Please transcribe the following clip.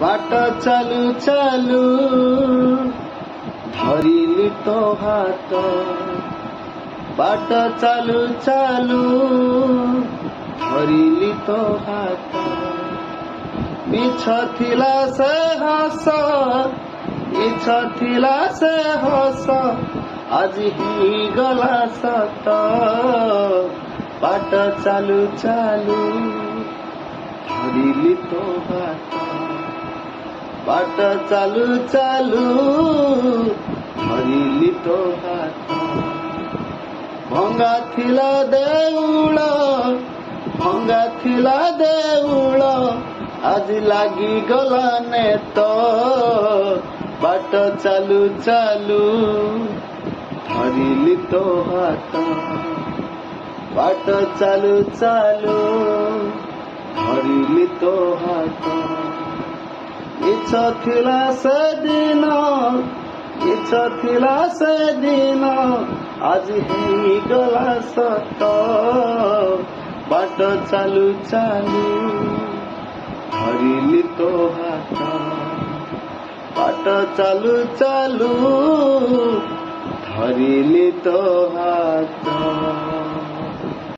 बाट चालू चालू धरिली तो हाथ बाट चालू चालू धरिली तो हाथ मिछ थिला से हस मिछ थिला से हस आज ही गला सत बाट चालू चालू धरिली तो हाथ बाट चालू चालू धरिली तो हाथ भंगा थिला देउल भंगा थिला देउल आज लागी गला नेत बाट चालू चालू धरिली तो हाथ बाट चालू चालू धरिली तो हाथ इच्छा थिला से दिन इच्छा थिला से दिन आज ही गला सत बाट चालू चालू धरिली तो हाथ बाट चालू चालू धरिली तो हाथ।